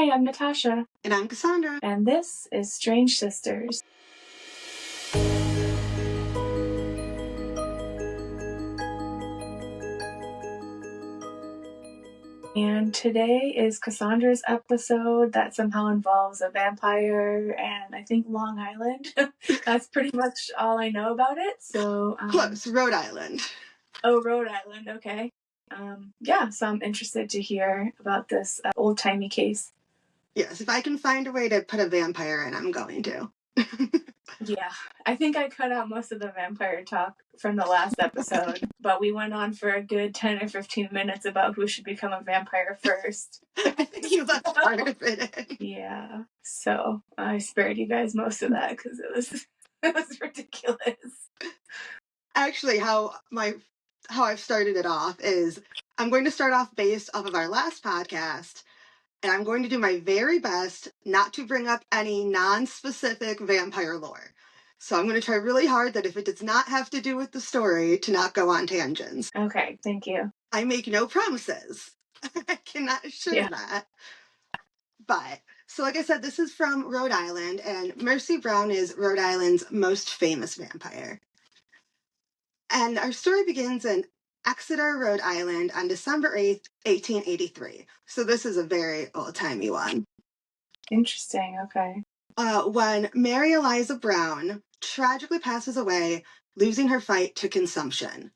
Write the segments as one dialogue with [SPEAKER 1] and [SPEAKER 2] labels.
[SPEAKER 1] Hi, I'm Natasha.
[SPEAKER 2] And I'm Cassandra.
[SPEAKER 1] And this is Strange Sisters. And today is Cassandra's episode that somehow involves a vampire and I think Long Island. That's pretty much all I know about it. So
[SPEAKER 2] Close, Rhode Island.
[SPEAKER 1] Oh, Rhode Island, okay. So I'm interested to hear about this old-timey case.
[SPEAKER 2] Yes, if I can find a way to put a vampire in, I'm going to.
[SPEAKER 1] Yeah, I think I cut out most of the vampire talk from the last episode, but we went on for a good 10 or 15 minutes about who should become a vampire first.
[SPEAKER 2] I think you left part of it in.
[SPEAKER 1] Yeah, so I spared you guys most of that because it was ridiculous.
[SPEAKER 2] Actually, how I've started it off is I'm going to start off based off of our last podcast, and I'm going to do my very best not to bring up any non-specific vampire lore. So I'm going to try really hard that if it does not have to do with the story, to not go on tangents.
[SPEAKER 1] Okay, thank you.
[SPEAKER 2] I make no promises. I cannot assure that. But, so like I said, this is from Rhode Island, and Mercy Brown is Rhode Island's most famous vampire. And our story begins in Exeter, Rhode Island on December 8th, 1883. So this is a very old-timey one.
[SPEAKER 1] Interesting, okay.
[SPEAKER 2] When Mary Eliza Brown tragically passes away, losing her fight to consumption.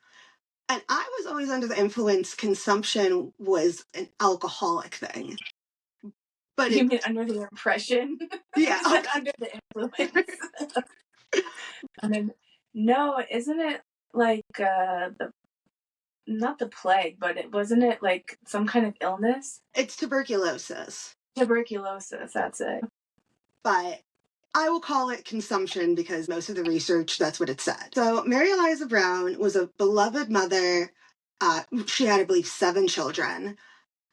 [SPEAKER 2] And I was always under the influence consumption was an alcoholic thing. But
[SPEAKER 1] you mean under the impression?
[SPEAKER 2] Yeah.
[SPEAKER 1] Under the influence. No, isn't it like not the plague, but wasn't it like some kind of illness?
[SPEAKER 2] It's tuberculosis.
[SPEAKER 1] Tuberculosis, that's it.
[SPEAKER 2] But I will call it consumption because most of the research, that's what it said. So Mary Eliza Brown was a beloved mother. She had, I believe, 7 children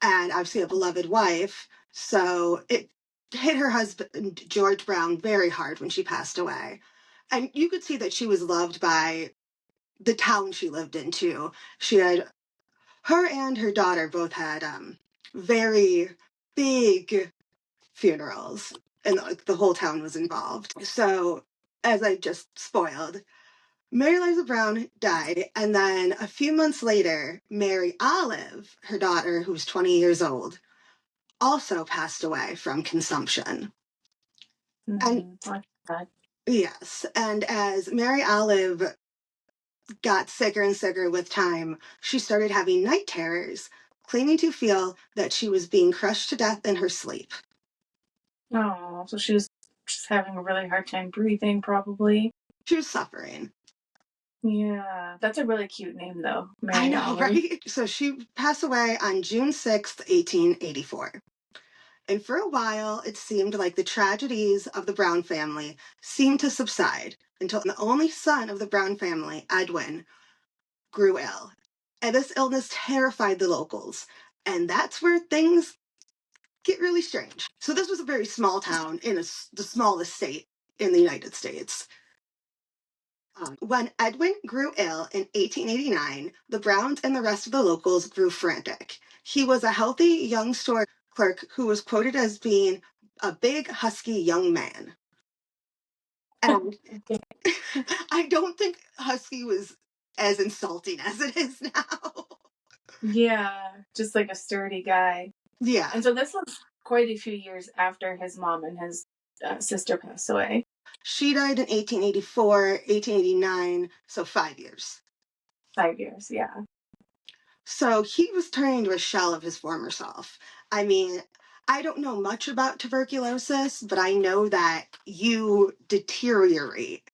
[SPEAKER 2] and obviously a beloved wife. So it hit her husband, George Brown, very hard when she passed away. And you could see that she was loved by the town she lived in, too. She had, her and her daughter both had very big funerals, and the whole town was involved. So, as I just spoiled, Mary Eliza Brown died, and then a few months later, Mary Olive, her daughter, who was 20 years old, also passed away from consumption. And yes, and as Mary Olive got sicker and sicker with time, she started having night terrors, claiming to feel that she was being crushed to death in her sleep.
[SPEAKER 1] Oh, so she was just having a really hard time breathing, probably.
[SPEAKER 2] She was suffering.
[SPEAKER 1] Yeah, that's a really cute name, though. Mary
[SPEAKER 2] I know,
[SPEAKER 1] Olive.
[SPEAKER 2] right? So she passed away on June 6th, 1884. And for a while, it seemed like the tragedies of the Brown family seemed to subside until the only son of the Brown family, Edwin, grew ill. And this illness terrified the locals. And that's where things get really strange. So this was a very small town in the smallest state in the United States. When Edwin grew ill in 1889, the Browns and the rest of the locals grew frantic. He was a healthy young store clerk who was quoted as being a big, husky young man. And I don't think husky was as insulting as it is now.
[SPEAKER 1] Yeah, just like a sturdy guy.
[SPEAKER 2] Yeah.
[SPEAKER 1] And so this was quite a few years after his mom and his sister passed away.
[SPEAKER 2] She died in 1884, 1889, so 5 years.
[SPEAKER 1] 5 years, yeah.
[SPEAKER 2] So he was turning into a shell of his former self. I mean, I don't know much about tuberculosis, but I know that you deteriorate.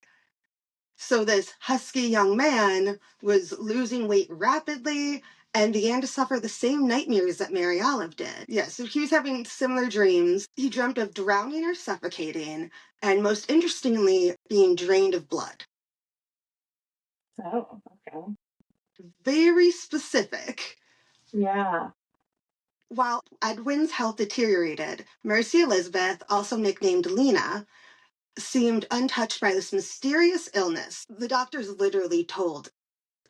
[SPEAKER 2] So this husky young man was losing weight rapidly and began to suffer the same nightmares that Mary Olive did. Yeah, so he was having similar dreams. He dreamt of drowning or suffocating, and most interestingly, being drained of blood.
[SPEAKER 1] Oh, okay.
[SPEAKER 2] Very specific.
[SPEAKER 1] Yeah.
[SPEAKER 2] While Edwin's health deteriorated, Mercy Elizabeth, also nicknamed Lena, seemed untouched by this mysterious illness. The doctors literally told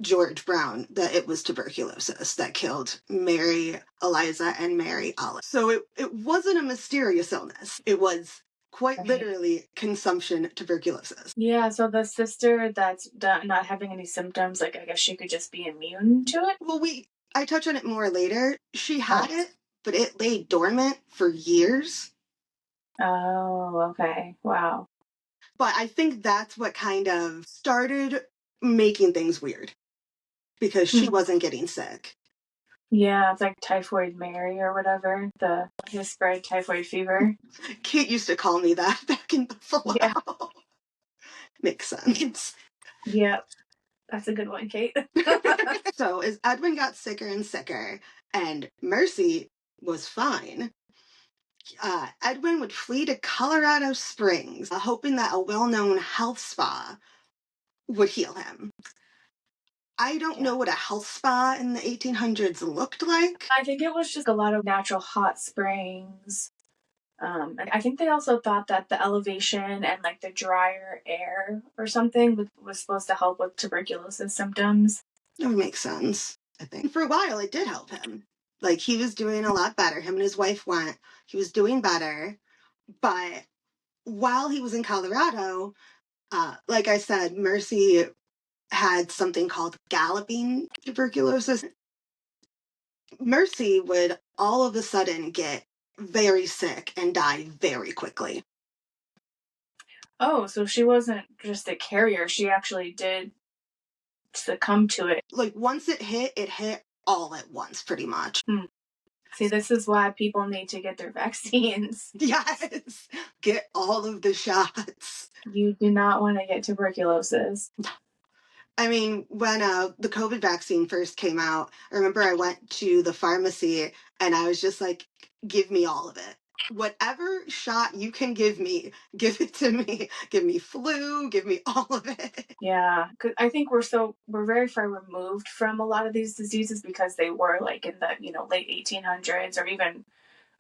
[SPEAKER 2] George Brown that it was tuberculosis that killed Mary Eliza and Mary Olive. So it wasn't a mysterious illness. It was quite literally consumption tuberculosis.
[SPEAKER 1] Yeah, so the sister that's not having any symptoms, like I guess she could just be immune to it?
[SPEAKER 2] Well, I touch on it more later. She had it, but it lay dormant for years.
[SPEAKER 1] Oh, okay. Wow.
[SPEAKER 2] But I think that's what kind of started making things weird because she wasn't getting sick.
[SPEAKER 1] Yeah, it's like Typhoid Mary or whatever, the who spread typhoid fever.
[SPEAKER 2] Kate used to call me that back in Buffalo.
[SPEAKER 1] Yeah.
[SPEAKER 2] Makes sense.
[SPEAKER 1] Yep. That's a good one, Kate.
[SPEAKER 2] So as Edwin got sicker and sicker and Mercy was fine, Edwin would flee to Colorado Springs, hoping that a well-known health spa would heal him. I don't know what a health spa in the 1800s looked like.
[SPEAKER 1] I think it was just a lot of natural hot springs. And I think they also thought that the elevation and like the drier air or something was supposed to help with tuberculosis symptoms.
[SPEAKER 2] That would make sense, I think. For a while, it did help him. Like, he was doing a lot better. Him and his wife went. He was doing better. But while he was in Colorado, like I said, Mercy had something called galloping tuberculosis. Mercy would all of a sudden get very sick and die very quickly.
[SPEAKER 1] Oh, so she wasn't just a carrier. She actually did succumb to it.
[SPEAKER 2] Like, once it hit all at once, pretty much.
[SPEAKER 1] See, this is why people need to get their vaccines.
[SPEAKER 2] Yes, get all of the shots.
[SPEAKER 1] You do not want to get tuberculosis.
[SPEAKER 2] I mean, when the COVID vaccine first came out, I remember I went to the pharmacy and I was just like, give me all of it. Whatever shot you can give me, give it to me. Give me flu, give me all of it.
[SPEAKER 1] Yeah, because I think we're very far removed from a lot of these diseases because they were like in the late 1800s or even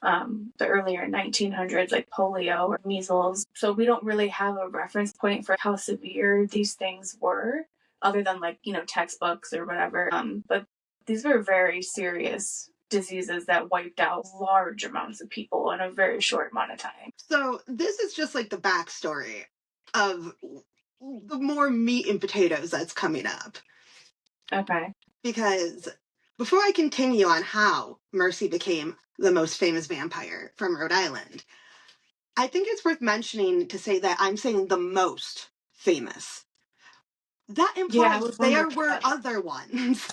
[SPEAKER 1] the earlier 1900s, like polio or measles. So we don't really have a reference point for how severe these things were, other than like textbooks or whatever. But these were very serious diseases that wiped out large amounts of people in a very short amount of time.
[SPEAKER 2] So this is just like the backstory of the more meat and potatoes that's coming up.
[SPEAKER 1] Okay.
[SPEAKER 2] Because before I continue on how Mercy became the most famous vampire from Rhode Island, I think it's worth mentioning to say that I'm saying the most famous. That implies there were other ones.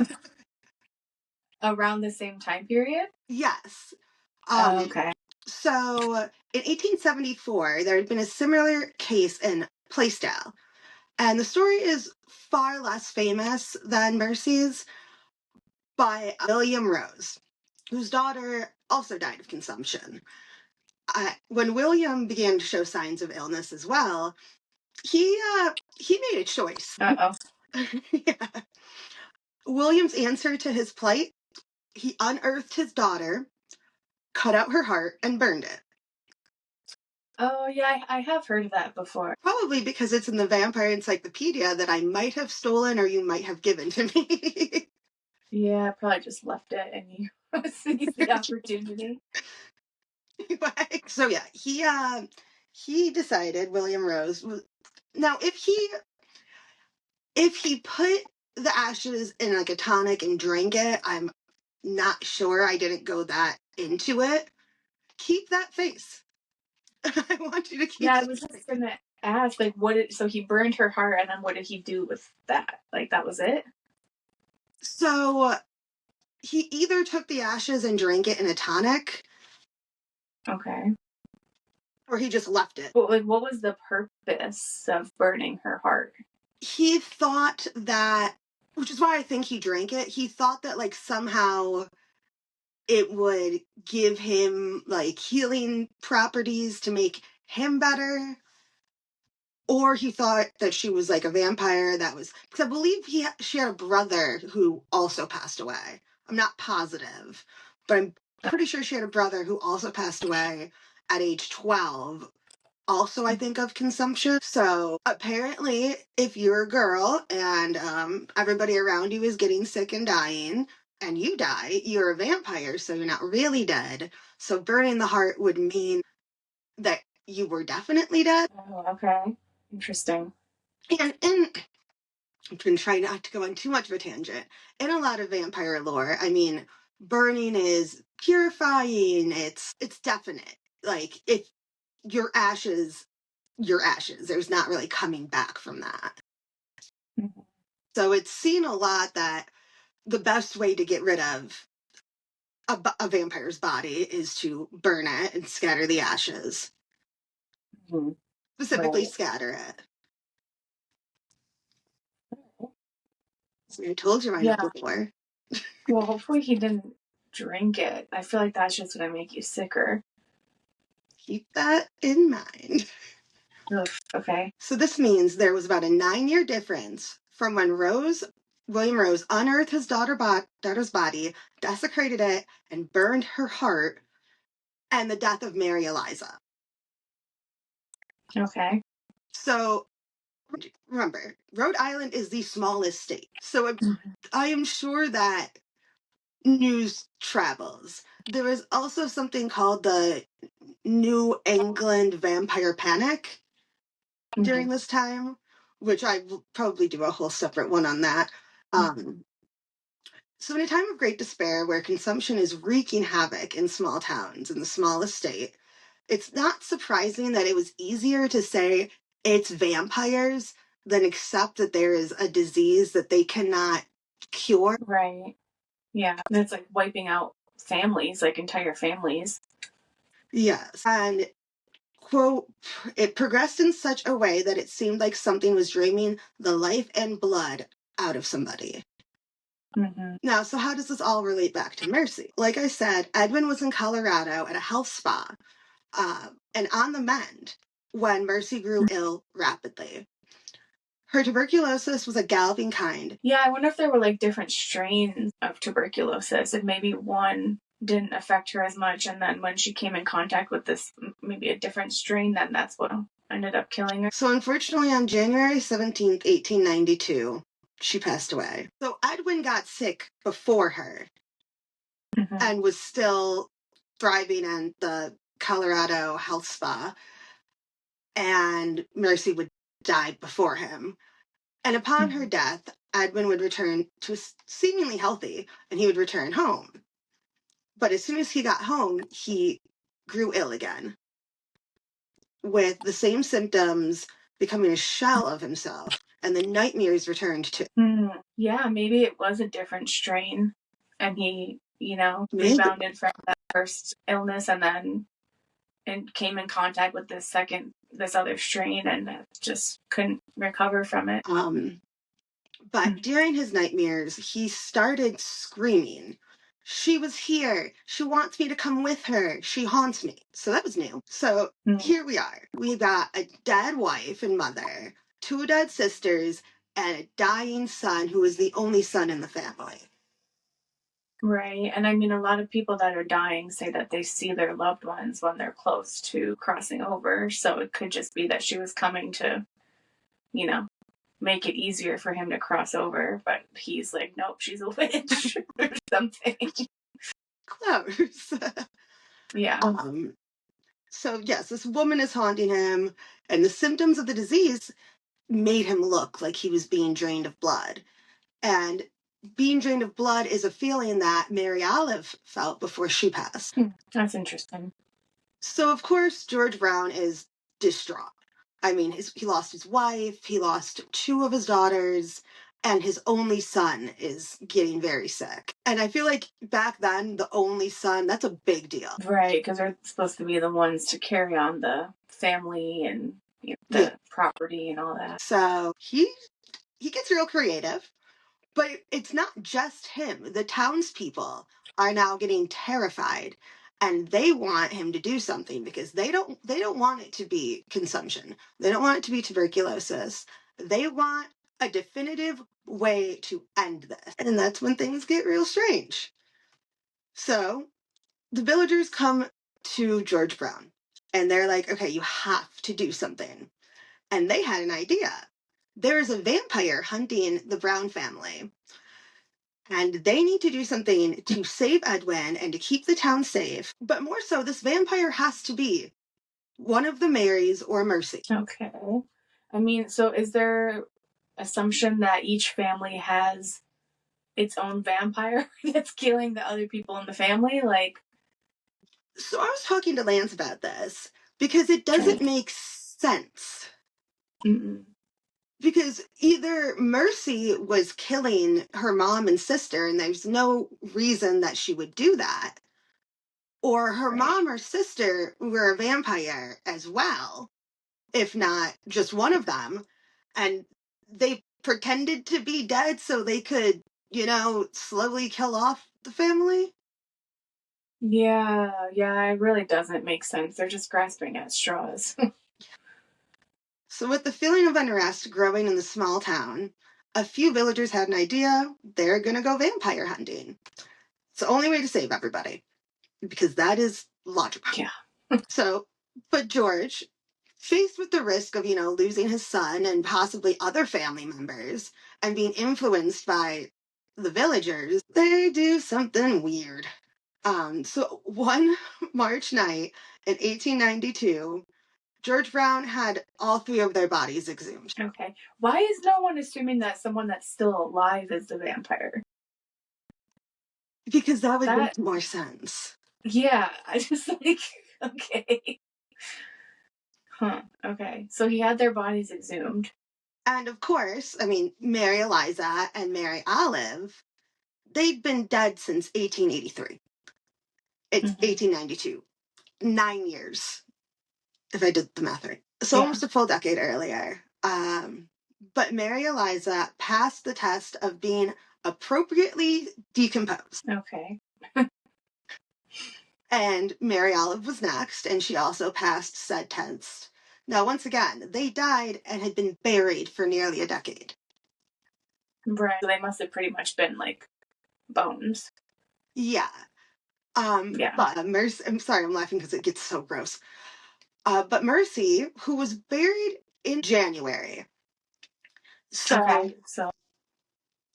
[SPEAKER 1] Around the same time period?
[SPEAKER 2] Yes.
[SPEAKER 1] Okay.
[SPEAKER 2] So in 1874, there had been a similar case in Plaisdale. And the story is far less famous than Mercy's, by William Rose, whose daughter also died of consumption. When William began to show signs of illness as well, he made a choice.
[SPEAKER 1] Uh-oh.
[SPEAKER 2] Yeah. William's answer to his plight, he unearthed his daughter, cut out her heart, and burned it.
[SPEAKER 1] Oh, yeah, I have heard of that before.
[SPEAKER 2] Probably because it's in the Vampire Encyclopedia that I might have stolen or you might have given to me.
[SPEAKER 1] Yeah, I probably just left it and you seized the opportunity.
[SPEAKER 2] Anyway, so yeah, he decided, William Rose. Now, if he put the ashes in like a tonic and drank it, I'm not sure. I didn't go that into it. Keep that face. I want you to keep.
[SPEAKER 1] Yeah, I was just gonna ask, like, so he burned her heart, and then what did he do with that? Like, that was it?
[SPEAKER 2] So he either took the ashes and drank it in a tonic.
[SPEAKER 1] Okay.
[SPEAKER 2] Or he just left it.
[SPEAKER 1] But, like, what was the purpose of burning her heart?
[SPEAKER 2] He thought that, which is why I think he drank it, he thought that, like, somehow it would give him, like, healing properties to make him better. Or he thought that she was, like, a vampire that was... Because I believe she had a brother who also passed away. I'm not positive. But I'm pretty sure she had a brother who also passed away at age 12 also, I think, of consumption. So apparently, if you're a girl and everybody around you is getting sick and dying, and you die, you're a vampire, so you're not really dead. So burning the heart would mean that you were definitely dead.
[SPEAKER 1] Oh, okay. Interesting.
[SPEAKER 2] And in I'm going to try not to go on too much of a tangent. In a lot of vampire lore, I mean, burning is purifying. It's definite. Like if your ashes, your ashes. There's not really coming back from that.
[SPEAKER 1] Mm-hmm.
[SPEAKER 2] So it's seen a lot that the best way to get rid of a vampire's body is to burn it and scatter the ashes.
[SPEAKER 1] Mm-hmm.
[SPEAKER 2] Specifically,
[SPEAKER 1] Right.
[SPEAKER 2] scatter it. So I told you my
[SPEAKER 1] Yeah.
[SPEAKER 2] knuckle before.
[SPEAKER 1] Well, hopefully he didn't drink it. I feel like that's just going to make you sicker.
[SPEAKER 2] Keep that in mind.
[SPEAKER 1] Ugh, okay.
[SPEAKER 2] So this means there was about a 9-year difference from when William Rose unearthed his daughter's body, desecrated it, and burned her heart, and the death of Mary Eliza.
[SPEAKER 1] Okay.
[SPEAKER 2] So remember, Rhode Island is the smallest state. So I am sure that news travels. There is also something called the New England Vampire Panic during this time, which I will probably do a whole separate one on that. So, in a time of great despair where consumption is wreaking havoc in small towns in the smallest state, it's not surprising that it was easier to say it's vampires than accept that there is a disease that they cannot cure.
[SPEAKER 1] Right. Yeah. And it's like wiping out families, like entire families.
[SPEAKER 2] Yes. And, quote, it progressed in such a way that it seemed like something was draining the life and blood out of somebody.
[SPEAKER 1] Mm-hmm.
[SPEAKER 2] Now, so how does this all relate back to Mercy? Like I said, Edwin was in Colorado at a health spa and on the mend when Mercy grew ill rapidly. Her tuberculosis was a galloping kind.
[SPEAKER 1] Yeah, I wonder if there were like different strains of tuberculosis, and maybe one didn't affect her as much, and then when she came in contact with this, maybe a different strain, then that's what ended up killing her.
[SPEAKER 2] So, unfortunately, on January 17th, 1892, she passed away. So, Edwin got sick before her and was still thriving in the Colorado health spa, and Mercy would die before him. And upon her death, Edwin would return to seemingly healthy, and he would return home. But as soon as he got home, he grew ill again with the same symptoms, becoming a shell of himself, and the nightmares returned too.
[SPEAKER 1] Yeah, maybe it was a different strain, and he,
[SPEAKER 2] Maybe.
[SPEAKER 1] rebounded from that first illness, and then and came in contact with this other strain, and just couldn't recover from it.
[SPEAKER 2] But during his nightmares, he started screaming, "She was here. She wants me to come with her. She haunts me." So that was new. So here we are. We've got a dead wife and mother, 2 dead sisters, and a dying son who is the only son in the family.
[SPEAKER 1] Right. And I mean, a lot of people that are dying say that they see their loved ones when they're close to crossing over. So it could just be that she was coming to, make it easier for him to cross over. But he's like, nope, she's a witch or something.
[SPEAKER 2] Close.
[SPEAKER 1] Yeah.
[SPEAKER 2] So, yes, this woman is haunting him, and the symptoms of the disease made him look like he was being drained of blood. And being drained of blood is a feeling that Mary Olive felt before she passed.
[SPEAKER 1] That's interesting.
[SPEAKER 2] So, of course, George Brown is distraught. I mean, he lost his wife, he lost 2 of his daughters, and his only son is getting very sick. And I feel like back then, the only son, that's a big deal.
[SPEAKER 1] Right, because they're supposed to be the ones to carry on the family and the property and all that.
[SPEAKER 2] So he gets real creative. But it's not just him. The townspeople are now getting terrified, and they want him to do something because they don't want it to be consumption. They don't want it to be tuberculosis. They want a definitive way to end this. And that's when things get real strange. So the villagers come to George Brown And they're like, okay, you have to do something. And they had an idea. There is a vampire hunting the Brown family. And they need to do something to save Edwin and to keep the town safe. But more so, this vampire has to be one of the Marys or Mercy.
[SPEAKER 1] Okay. I mean, so is there assumption that each family has its own vampire that's killing the other people in the family? Like,
[SPEAKER 2] so I was talking to Lance about this because it doesn't make sense.
[SPEAKER 1] Mm-mm.
[SPEAKER 2] Because either Mercy was killing her mom and sister, and there's no reason that she would do that, or her mom or sister were a vampire as well, if not just one of them, and they pretended to be dead so they could, slowly kill off the family.
[SPEAKER 1] Yeah, it really doesn't make sense. They're just grasping at straws.
[SPEAKER 2] So, with the feeling of unrest growing in the small town, a few villagers had an idea. They're going to go vampire hunting. It's the only way to save everybody, because that is logical.
[SPEAKER 1] Yeah.
[SPEAKER 2] So, but George, faced with the risk of, losing his son and possibly other family members and being influenced by the villagers, they do something weird. So one March night in 1892, George Brown had all three of their bodies exhumed.
[SPEAKER 1] Okay. Why is no one assuming that someone that's still alive is the vampire?
[SPEAKER 2] Because that would make more sense.
[SPEAKER 1] Yeah, I just like, okay. Huh, okay. So he had their bodies exhumed.
[SPEAKER 2] And of course, Mary Eliza and Mary Olive, they'd been dead since 1883. It's 1892. 9 years, if I did the math right. So almost a full decade earlier. But Mary Eliza passed the test of being appropriately decomposed.
[SPEAKER 1] Okay.
[SPEAKER 2] And Mary Olive was next, and she also passed said test. Now, once again, they died and had been buried for nearly a decade.
[SPEAKER 1] Right. So they must have pretty much been like bones.
[SPEAKER 2] Yeah. But Mercy, I'm sorry, I'm laughing because it gets so gross. But Mercy, who was buried in January, so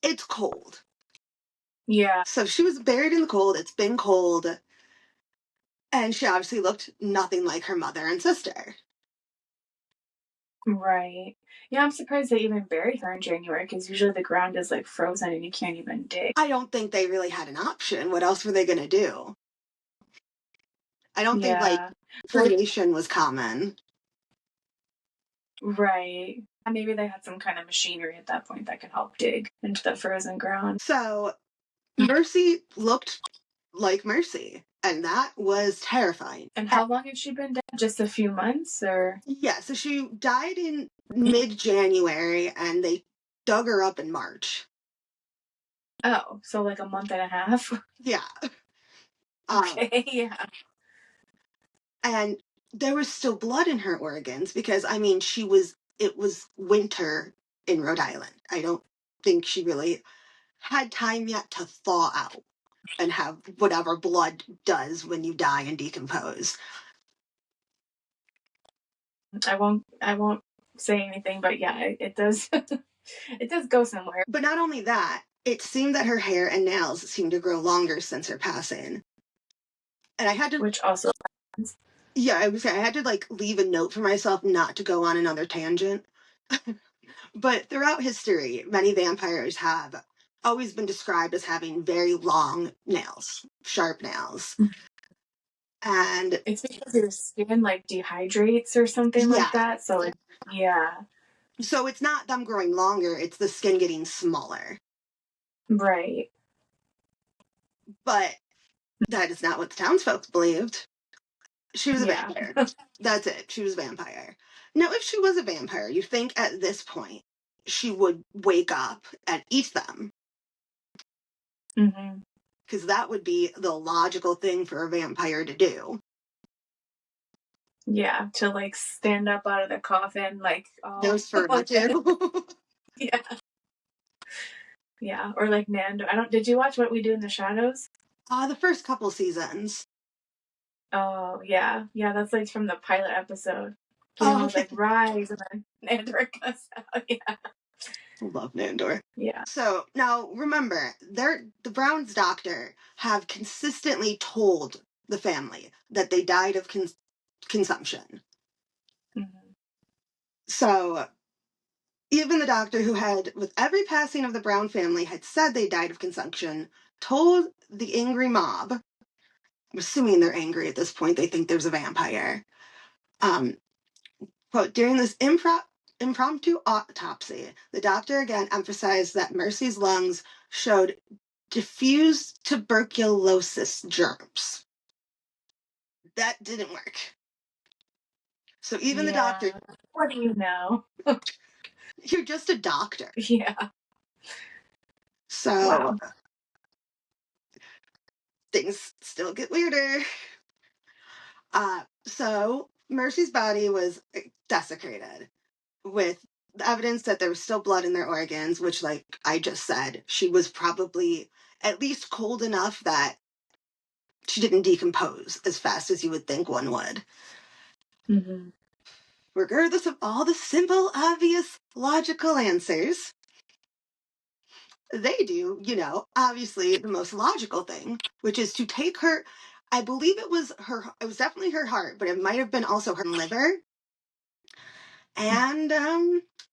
[SPEAKER 2] it's cold.
[SPEAKER 1] Yeah.
[SPEAKER 2] So she was buried in the cold. It's been cold. And she obviously looked nothing like her mother and sister.
[SPEAKER 1] Right. Yeah, I'm surprised they even buried her in January because usually the ground is like frozen and you can't even dig.
[SPEAKER 2] I don't think they really had an option. What else were they going to do? I don't think cremation was common.
[SPEAKER 1] Right. Maybe they had some kind of machinery at that point that could help dig into the frozen ground.
[SPEAKER 2] So Mercy looked like Mercy, and that was terrifying.
[SPEAKER 1] And how long had she been dead? Just a few months, or?
[SPEAKER 2] Yeah, so she died in mid-January, and they dug her up in March.
[SPEAKER 1] Oh, so like a month and a half?
[SPEAKER 2] Yeah.
[SPEAKER 1] Okay, yeah.
[SPEAKER 2] And there was still blood in her organs because, it was winter in Rhode Island. I don't think she really had time yet to thaw out and have whatever blood does when you die and decompose.
[SPEAKER 1] I won't say anything, but yeah, it does it does go somewhere.
[SPEAKER 2] But not only that, it seemed that her hair and nails seemed to grow longer since her passing. And I had to,
[SPEAKER 1] which also happens.
[SPEAKER 2] Yeah, I had to leave a note for myself not to go on another tangent. But throughout history, many vampires have always been described as having very long nails, sharp nails. And
[SPEAKER 1] it's because your skin dehydrates or something like that. So yeah.
[SPEAKER 2] So it's not them growing longer, it's the skin getting smaller.
[SPEAKER 1] Right.
[SPEAKER 2] But that is not what the townsfolk believed. She was a vampire. That's it. She was a vampire. Now, if she was a vampire, you think at this point she would wake up and eat them. Because that would be the logical thing for a vampire to do.
[SPEAKER 1] Yeah, to stand up out of the coffin,
[SPEAKER 2] Nosferatu.
[SPEAKER 1] Yeah. Yeah, or Nando. Did you watch What We Do in the Shadows?
[SPEAKER 2] The first couple seasons.
[SPEAKER 1] Oh, yeah. Yeah, that's like from the pilot episode.
[SPEAKER 2] Oh,
[SPEAKER 1] Guillermo's like, rise, and then Nandor goes out. Yeah.
[SPEAKER 2] love Nandor.
[SPEAKER 1] Yeah.
[SPEAKER 2] So now remember, the Browns' doctor have consistently told the family that they died of consumption.
[SPEAKER 1] Mm-hmm.
[SPEAKER 2] So even the doctor who had, with every passing of the Brown family, had said they died of consumption, told the angry mob, I'm assuming they're angry at this point, they think there's a vampire, quote, during this impromptu autopsy, the doctor again emphasized that Mercy's lungs showed diffuse tuberculosis germs. That didn't work. So even the doctor,
[SPEAKER 1] what do you know?
[SPEAKER 2] you're just a doctor.
[SPEAKER 1] Yeah.
[SPEAKER 2] So
[SPEAKER 1] Wow.
[SPEAKER 2] things still get weirder. So Mercy's body was desecrated with the evidence that there was still blood in their organs, which, like I just said, she was probably at least cold enough that she didn't decompose as fast as you would think one would.
[SPEAKER 1] Mm-hmm.
[SPEAKER 2] Regardless of all the simple, obvious, logical answers, they do, obviously the most logical thing, which is to take her, I believe it was definitely her heart, but it might have been also her liver, and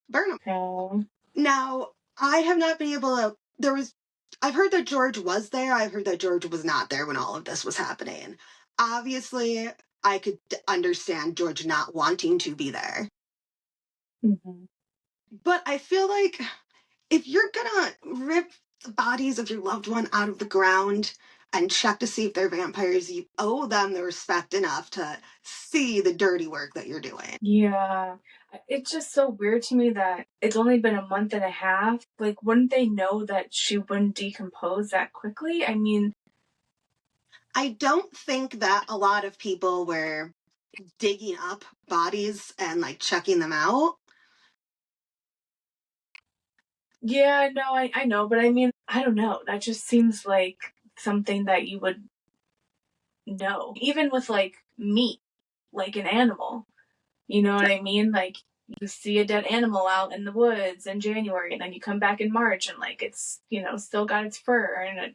[SPEAKER 2] burn them.
[SPEAKER 1] Okay.
[SPEAKER 2] Now, I have not been able to, I've heard that George was there, I've heard that George was not there when all of this was happening. Obviously, I could understand George not wanting to be there.
[SPEAKER 1] Mm-hmm.
[SPEAKER 2] But I feel like if you're gonna rip the bodies of your loved one out of the ground and check to see if they're vampires, you owe them the respect enough to see the dirty work that you're doing.
[SPEAKER 1] Yeah. It's just so weird to me that it's only been a month and a half. Like, wouldn't they know that she wouldn't decompose that quickly? I mean,
[SPEAKER 2] I don't think that a lot of people were digging up bodies and like checking them out.
[SPEAKER 1] yeah, no, I know, but I mean, I don't know. That just seems like something that you would know. Even with like meat, like an animal. You know what I mean? Like, you see a dead animal out in the woods in January, and then you come back in March, and like it's, still got its fur, and it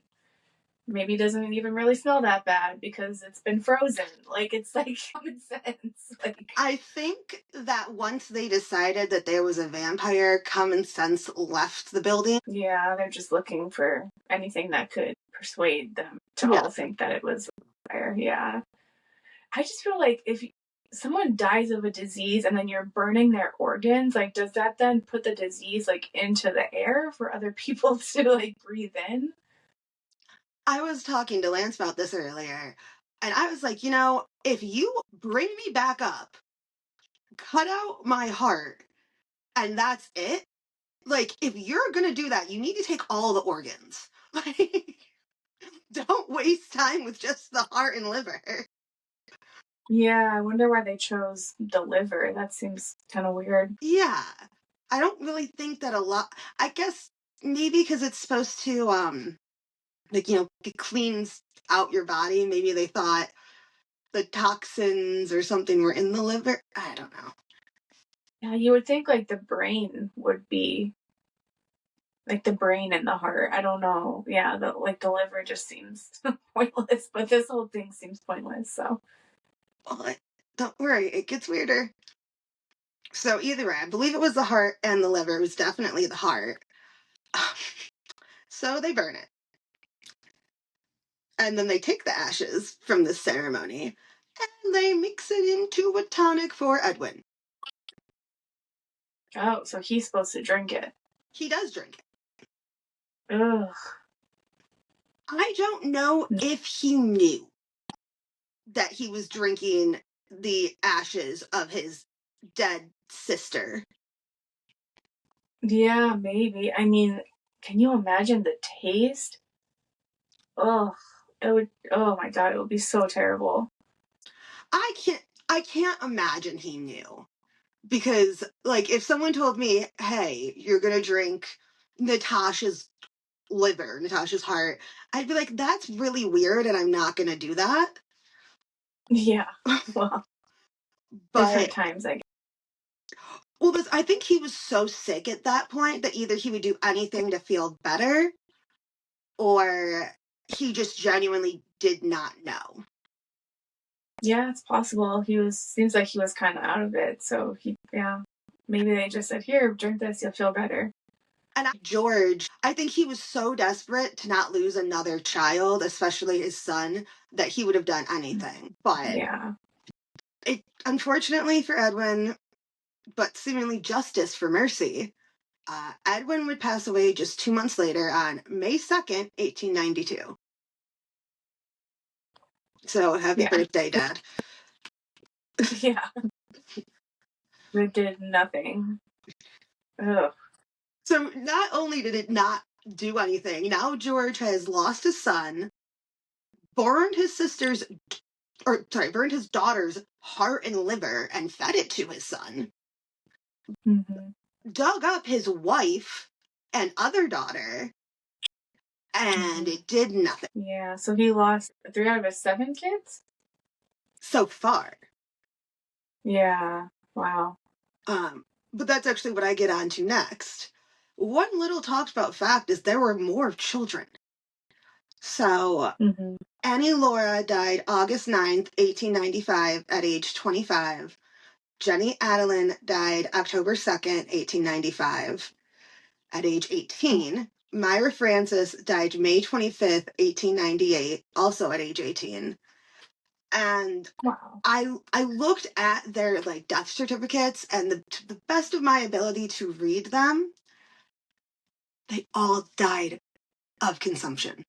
[SPEAKER 1] maybe doesn't even really smell that bad because it's been frozen. Like, it's like common sense. Like,
[SPEAKER 2] I think that once they decided that there was a vampire, common sense left the building.
[SPEAKER 1] yeah, they're just looking for anything that could persuade them to all think that it was a vampire. Yeah. I just feel like if someone dies of a disease and then you're burning their organs, like, does that then put the disease like into the air for other people to like breathe in?
[SPEAKER 2] I was talking to Lance about this earlier, and I was like, if you bring me back up, cut out my heart, and that's it, like, if you're gonna do that, you need to take all the organs. Like, don't waste time with just the heart and liver.
[SPEAKER 1] Yeah, I wonder why they chose the liver. That seems kind of weird.
[SPEAKER 2] Yeah. I don't really think that a lot, I guess maybe because it's supposed to, like, it cleans out your body. Maybe they thought the toxins or something were in the liver. I don't know.
[SPEAKER 1] Yeah, you would think like the brain would be like the brain and the heart. I don't know. Yeah, the liver just seems pointless, but this whole thing seems pointless. So,
[SPEAKER 2] Well, don't worry, it gets weirder. So either way, I believe it was the heart and the liver. It was definitely the heart. So they burn it. And then they take the ashes from this ceremony and they mix it into a tonic for Edwin.
[SPEAKER 1] oh, so he's supposed to drink it.
[SPEAKER 2] He does drink it.
[SPEAKER 1] Ugh.
[SPEAKER 2] I don't know if he knew that he was drinking the ashes of his dead sister.
[SPEAKER 1] Yeah, maybe. I mean, can you imagine the taste? Oh, it would. Oh my god, it would be so terrible.
[SPEAKER 2] I can't imagine he knew. Because, like, if someone told me, hey, you're gonna drink Natasha's liver, Natasha's heart, I'd be like, that's really weird and I'm not gonna do that.
[SPEAKER 1] Yeah. Well, different
[SPEAKER 2] But
[SPEAKER 1] times, I guess.
[SPEAKER 2] well, I think he was so sick at that point that either he would do anything to feel better or he just genuinely did not know.
[SPEAKER 1] Yeah, it's possible. Seems like he was kind of out of it. So yeah, maybe they just said, "Here, drink this, you'll feel better."
[SPEAKER 2] And George, I think he was so desperate to not lose another child, especially his son, that he would have done anything. But
[SPEAKER 1] yeah,
[SPEAKER 2] unfortunately for Edwin, but seemingly justice for Mercy, Edwin would pass away just 2 months later on May 2nd, 1892. So happy
[SPEAKER 1] yeah,
[SPEAKER 2] birthday, Dad.
[SPEAKER 1] yeah. They did nothing. Ugh.
[SPEAKER 2] So not only did it not do anything, now George has lost his son, burned his sister's, burned his daughter's heart and liver and fed it to his son,
[SPEAKER 1] Mm-hmm.
[SPEAKER 2] dug up his wife and other daughter, and it did nothing.
[SPEAKER 1] Yeah, so he lost 3 out of his 7 kids?
[SPEAKER 2] So far.
[SPEAKER 1] Yeah, wow.
[SPEAKER 2] But that's actually what I get onto next. One little talked about fact is there were more children. So Annie Laura died August 9th, 1895 at age 25. Jenny Adeline died October 2nd, 1895 at age 18. Myra Francis died May 25th, 1898, also at age 18. And
[SPEAKER 1] Wow.
[SPEAKER 2] I looked at their like death certificates, and to the best of my ability to read them, they all died of consumption.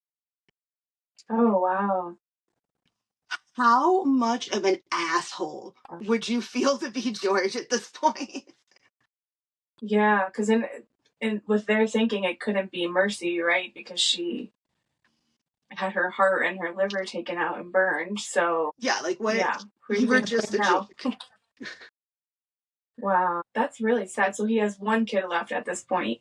[SPEAKER 1] Oh, wow.
[SPEAKER 2] How much of an asshole would you feel to be George at this point?
[SPEAKER 1] Yeah, because in with their thinking, it couldn't be Mercy, right? Because she had her heart and her liver taken out and burned. So
[SPEAKER 2] Yeah, like what?
[SPEAKER 1] yeah, who are
[SPEAKER 2] You
[SPEAKER 1] you
[SPEAKER 2] were
[SPEAKER 1] gonna
[SPEAKER 2] just
[SPEAKER 1] put
[SPEAKER 2] a
[SPEAKER 1] now?
[SPEAKER 2] joke.
[SPEAKER 1] Wow, that's really sad. So he has one kid left at this point.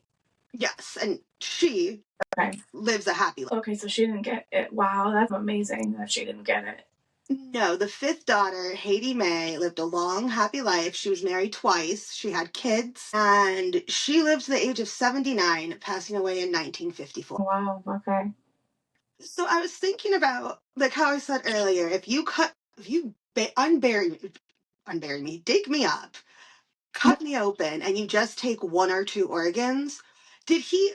[SPEAKER 2] Yes, and she
[SPEAKER 1] Okay.
[SPEAKER 2] lives a happy life.
[SPEAKER 1] Okay, so she didn't get it. Wow, that's amazing that she didn't get it.
[SPEAKER 2] No, the fifth daughter, Haiti Mae, lived a long, happy life. She was married twice. She had kids, and she lived to the age of 79, passing away in 1954.
[SPEAKER 1] Wow, okay.
[SPEAKER 2] So I was thinking about, like how I said earlier, if you unbury me, dig me up, cut me open, and you just take one or two organs, did he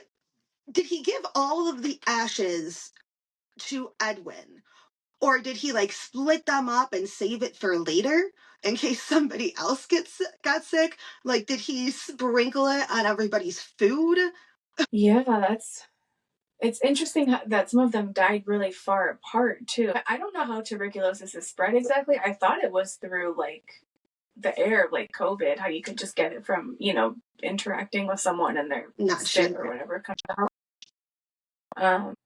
[SPEAKER 2] give all of the ashes to Edwin? Or did he like split them up and save it for later in case somebody else got sick? Like, did he sprinkle it on everybody's food?
[SPEAKER 1] Yeah, it's interesting that some of them died really far apart too. I don't know how tuberculosis is spread exactly. I thought it was through like the air, like COVID, how you could just get it from, interacting with someone and their
[SPEAKER 2] Not
[SPEAKER 1] spit or
[SPEAKER 2] sure.
[SPEAKER 1] whatever comes out.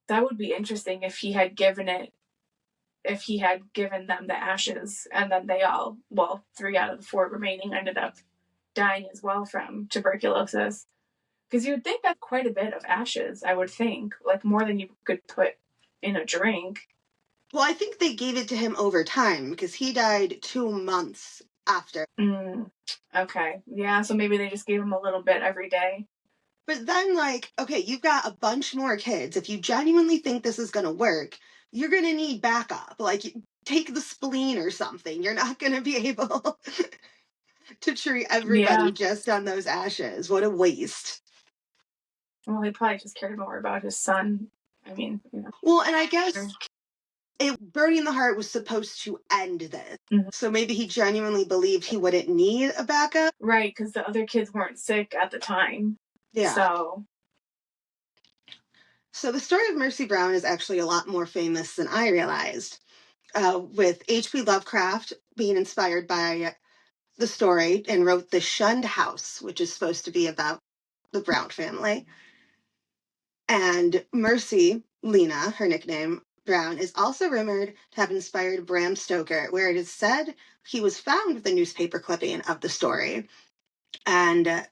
[SPEAKER 1] That would be interesting if he had given them the ashes and then they all, well, 3 out of the 4 remaining ended up dying as well from tuberculosis. Because you would think that's quite a bit of ashes, I would think, like more than you could put in a drink.
[SPEAKER 2] Well, I think they gave it to him over time because he died 2 months after.
[SPEAKER 1] Okay. Yeah, so maybe they just gave him a little bit every day.
[SPEAKER 2] But then, like, okay, you've got a bunch more kids. If you genuinely think this is going to work, you're going to need backup. Like, take the spleen or something. You're not going to be able to treat everybody just on those ashes. What a waste.
[SPEAKER 1] Well, he probably just cared more about his son. I mean,
[SPEAKER 2] Well, and I guess burning the heart was supposed to end this. So maybe he genuinely believed he wouldn't need a backup.
[SPEAKER 1] Right, because the other kids weren't sick at the time.
[SPEAKER 2] Yeah. So the story of Mercy Brown is actually a lot more famous than I realized. With H.P. Lovecraft being inspired by the story and wrote The Shunned House, which is supposed to be about the Brown family. And Mercy, Lena, her nickname, Brown, is also rumored to have inspired Bram Stoker, where it is said he was found with a newspaper clipping of the story. And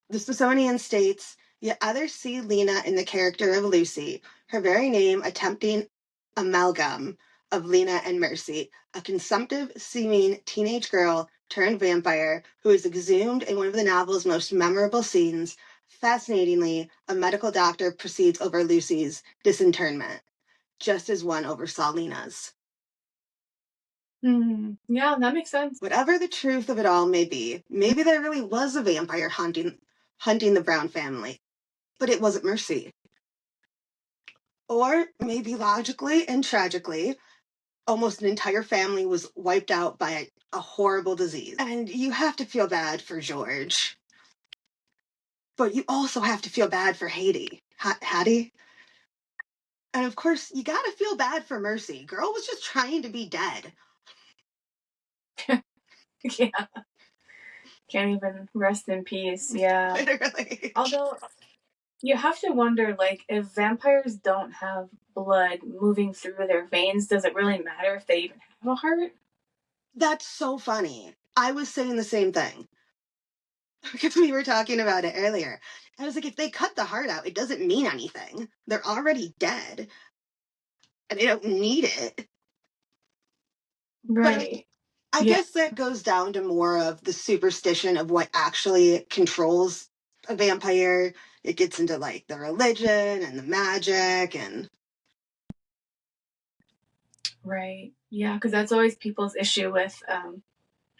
[SPEAKER 2] the Smithsonian states, yet others see Lena in the character of Lucy, her very name a tempting amalgam of Lena and Mercy, a consumptive-seeming teenage girl turned vampire who is exhumed in one of the novel's most memorable scenes. Fascinatingly, a medical doctor proceeds over Lucy's disinterment, just as one oversaw Lena's.
[SPEAKER 1] Yeah, that makes sense.
[SPEAKER 2] Whatever the truth of it all may be, maybe there really was a vampire hunting the Brown family, but it wasn't Mercy. Or maybe logically and tragically, almost an entire family was wiped out by a horrible disease. And you have to feel bad for George. But you also have to feel bad for Hattie. And of course, you gotta feel bad for Mercy. Girl was just trying to be dead.
[SPEAKER 1] Yeah. Can't even rest in peace. Yeah.
[SPEAKER 2] Literally.
[SPEAKER 1] Although, you have to wonder, like, if vampires don't have blood moving through their veins, does it really matter if they even have a heart?
[SPEAKER 2] That's so funny. I was saying the same thing. Because we were talking about it earlier. I was like, if they cut the heart out, it doesn't mean anything. They're already dead. And they don't need it.
[SPEAKER 1] Right.
[SPEAKER 2] But I guess that goes down to more of the superstition of what actually controls a vampire. It gets into like the religion and the magic and.
[SPEAKER 1] Right. Yeah, because that's always people's issue with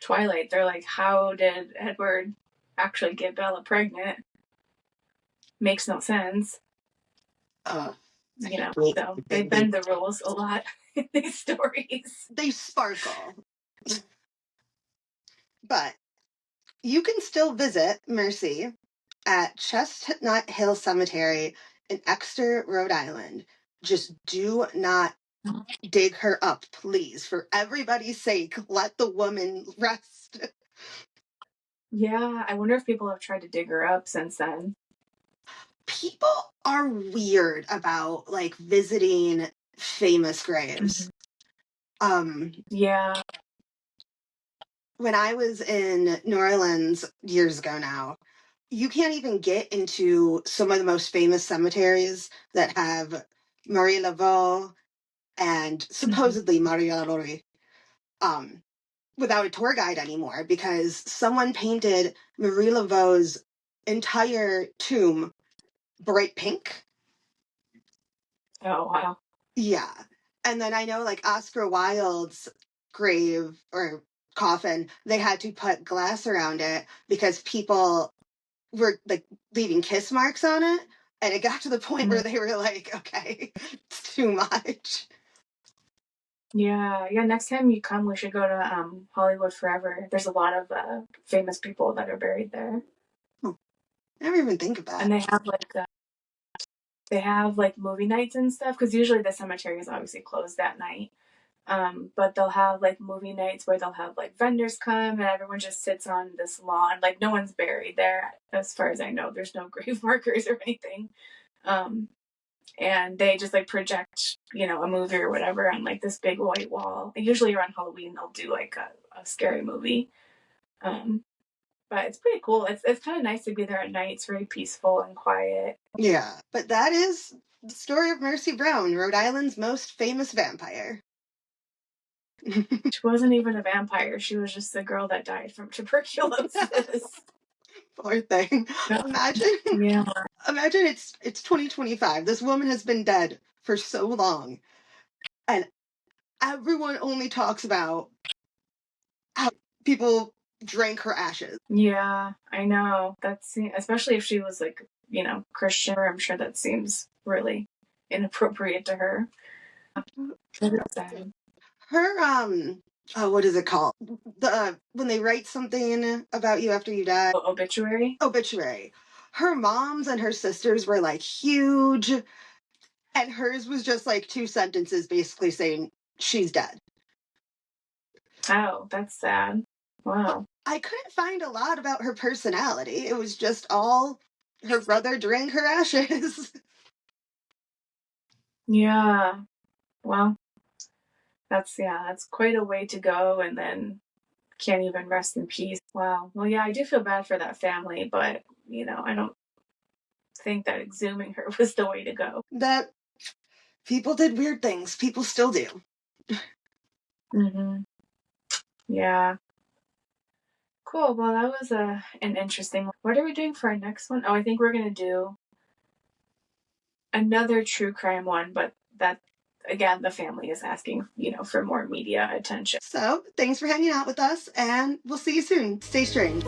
[SPEAKER 1] Twilight. They're like, how did Edward actually get Bella pregnant? Makes no sense. So they bend the rules a lot in these stories.
[SPEAKER 2] They sparkle. But you can still visit Mercy at Chestnut Hill Cemetery in Exeter, Rhode Island. Just do not dig her up, please. For everybody's sake, let the woman rest.
[SPEAKER 1] Yeah, I wonder if people have tried to dig her up since then.
[SPEAKER 2] People are weird about like visiting famous graves.
[SPEAKER 1] Yeah.
[SPEAKER 2] When I was in New Orleans years ago now, you can't even get into some of the most famous cemeteries that have Marie Laveau and supposedly Maria Lori without a tour guide anymore because someone painted Marie Laveau's entire tomb bright pink.
[SPEAKER 1] Oh, wow.
[SPEAKER 2] Yeah. And then I know like Oscar Wilde's grave or coffin, they had to put glass around it because people were like leaving kiss marks on it. And it got to the point where they were like, okay, it's too much.
[SPEAKER 1] Yeah. Next time you come, we should go to Hollywood Forever. There's a lot of famous people that are buried there.
[SPEAKER 2] Oh, I never even think of that.
[SPEAKER 1] And they have like movie nights and stuff because usually the cemetery is obviously closed that night. But they'll have like movie nights where they'll have like vendors come and everyone just sits on this lawn. Like no one's buried there, as far as I know. There's no grave markers or anything. And they just like project, a movie or whatever on like this big white wall. And usually around Halloween they'll do like a scary movie. But it's pretty cool. It's kind of nice to be there at night. It's very peaceful and quiet.
[SPEAKER 2] Yeah, but that is the story of Mercy Brown, Rhode Island's most famous vampire.
[SPEAKER 1] She wasn't even a vampire. She was just the girl that died from tuberculosis.
[SPEAKER 2] Poor thing. Imagine it's 2025. This woman has been dead for so long. And everyone only talks about how people drank her ashes.
[SPEAKER 1] Yeah, I know. That's especially if she was like, Christian. I'm sure that seems really inappropriate to her.
[SPEAKER 2] Her what is it called? When they write something about you after you die.
[SPEAKER 1] Obituary.
[SPEAKER 2] Her moms and her sisters were like huge, and hers was just like 2 sentences basically saying she's dead.
[SPEAKER 1] Oh, that's sad. Wow.
[SPEAKER 2] I couldn't find a lot about her personality. It was just all her brother drank her ashes.
[SPEAKER 1] Yeah. Well, that's quite a way to go, and then can't even rest in peace. Wow. Well, yeah, I do feel bad for that family, but I don't think that exhuming her was the way to go.
[SPEAKER 2] That people did weird things. People still do.
[SPEAKER 1] Mm-hmm. Yeah. Cool. Well, that was an interesting one. What are we doing for our next one? Oh, I think we're going to do another true crime one, but that, again, the family is asking, for more media attention.
[SPEAKER 2] So thanks for hanging out with us, and we'll see you soon. Stay strange.